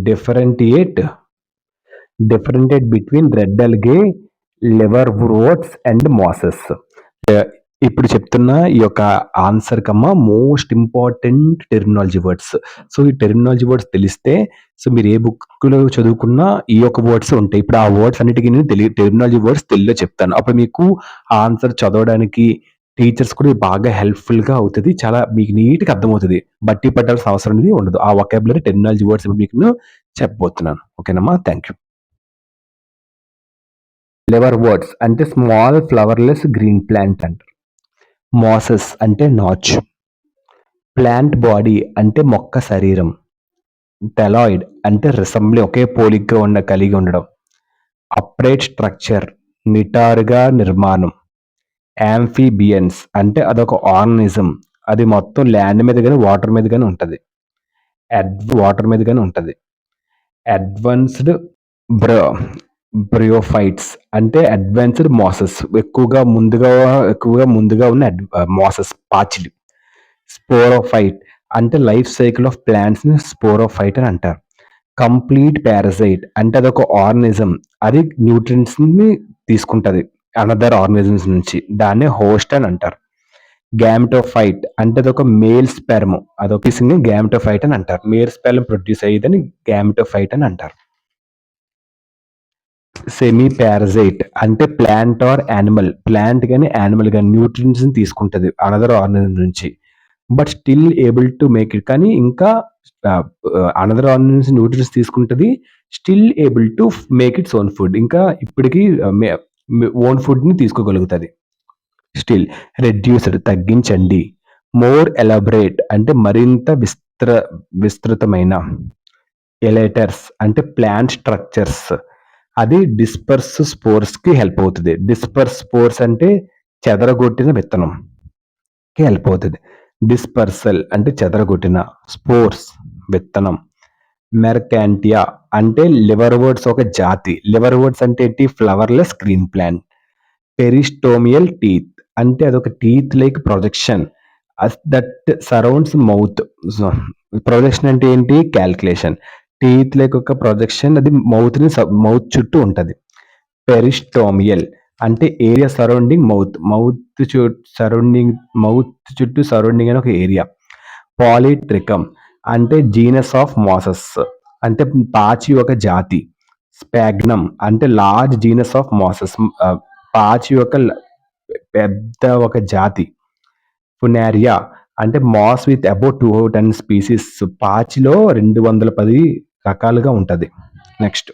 Differentiate differentiate between red algae, liverworts and mosses. ఇప్పుడు చెప్తున్న ఈ యొక్క answer comma most important terminology words. So ఈ టెర్మినాలజీ వర్డ్స్ తెలిస్తే సో మీరు ఏ బుక్లో చదువుకున్నా ఈ యొక్క వర్డ్స్ ఉంటాయి. ఇప్పుడు ఆ వర్డ్స్ అన్నిటికీ నేను టెర్మినాలజీ వర్డ్స్ తెలుగులో చెప్తాను. అప్పుడు మీకు ఆన్సర్ చదవడానికి టీచర్స్ కూడా బాగా హెల్ప్ఫుల్గా అవుతుంది. చాలా మీకు నీట్గా అర్థమవుతుంది. బట్టి పట్టాల్సిన అవసరం అనేది ఉండదు. ఆ వొకాబులరీ టెర్మినాలజీ వర్డ్స్ మీకు నేను చెప్పబోతున్నాను. ఓకేనమ్మా, థ్యాంక్ యూ. లివర్ వర్డ్స్ అంటే స్మాల్ ఫ్లవర్లెస్ గ్రీన్ ప్లాంట్ అంటారు. మోసెస్ అంటే నాచ్. ప్లాంట్ బాడీ అంటే మొక్క శరీరం. టెలాయిడ్ అంటే రిసెంబ్లీ ఒకే పోలికగా కలిగి ఉండడం. అప్రైట్ స్ట్రక్చర్ నిటారుగా నిర్మాణం. యాంఫీబియన్స్ అంటే అదొక ఆర్గనిజం. అది మొత్తం ల్యాండ్ మీద కానీ వాటర్ మీద కానీ ఉంటుంది. వాటర్ మీద కానీ ఉంటుంది. అడ్వాన్స్డ్ బ్రియోఫైట్స్ అంటే అడ్వాన్స్డ్ మాసెస్ ఎక్కువగా ముందుగా ఉన్న మాసెస్ పాచిలు. స్పోరోఫైట్ అంటే లైఫ్ సైకిల్ ఆఫ్ ప్లాంట్స్ ని స్పోరోఫైట్ అని అంటారు. కంప్లీట్ పారాసైట్ అంటే అదొక ఆర్గనిజం. అది న్యూట్రియంట్స్ ని తీసుకుంటది అనదర్ ఆర్గనిజమ్స్ నుంచి. దాన్నే హోస్ట్ అని అంటారు. గ్యామెటోఫైట్ అంటే అదొక మేల్ స్పెర్మ్. అదొక గ్యామెటోఫైట్ అని అంటారు. మేల్ స్పెర్మ్ ప్రొడ్యూస్ అయ్యేదని గ్యామెటోఫైట్ అని అంటారు. సెమీ పారాసైట్ అంటే ప్లాంట్ ఆర్ యానిమల్. ప్లాంట్ కానీ యానిమల్ కానీ న్యూట్రియంట్స్ ని తీసుకుంటది అనదర్ ఆర్గనిజం నుంచి. But still able to make it. కానీ ఇంకా అనదర్ ఆర్గనిజం న్యూట్రియంట్స్ తీసుకుంటది. Still able to make its own food. ఇంకా ఇప్పటికీ ఓన్ ఫుడ్ ని తీసుకోగలుగుతుంది. స్టిల్. రెడ్యూస్డ్ తగ్గించండి. మోర్ ఎలాబరేట్ అంటే మరింత విస్తృతమైన. ఎలేటర్స్ అంటే ప్లాంట్ స్ట్రక్చర్స్. అది డిస్పర్స్ స్పోర్స్ కి హెల్ప్ అవుతుంది. డిస్పర్స్ స్పోర్స్ అంటే చెదరగొట్టిన విత్తనం కి హెల్ప్ అవుతుంది. డిస్పర్సల్ అంటే చెదరగొట్టిన. స్పోర్స్ విత్తనం. మెర్కాంటియా అంటే లివర్వర్డ్స్ ఒక జాతి. లివర్వర్డ్స్ అంటే ఏంటి? ఫ్లవర్లెస్ గ్రీన్ ప్లాంట్. పెరిస్టోమియల్ టీత్ అంటే అదొక teeth like projection that surrounds mouth. Projection అంటే ఏంటి? క్యాల్కులేషన్. టీత్ లైక్ ఒక ప్రొజెక్షన్ అది మౌత్ చుట్టూ ఉంటది. పెరిస్టోమియల్ అంటే ఏరియా సరౌండింగ్ మౌత్. మౌత్ చుట్టూ సరౌండింగ్ అని ఒక ఏరియా. పాలిట్రికమ్ అంటే జీనస్ ఆఫ్ మాసెస్ అంటే పాచి ఒక జాతి. స్పాగ్నమ్ అంటే లార్జ్ జీనస్ ఆఫ్ మాసెస్ పాచి యొక్క పెద్ద ఒక జాతి. ఫునారియా అంటే మాస్ విత్ అబౌట్ 210 స్పీసీస్. పాచిలో 210 రకాలుగా ఉంటది. నెక్స్ట్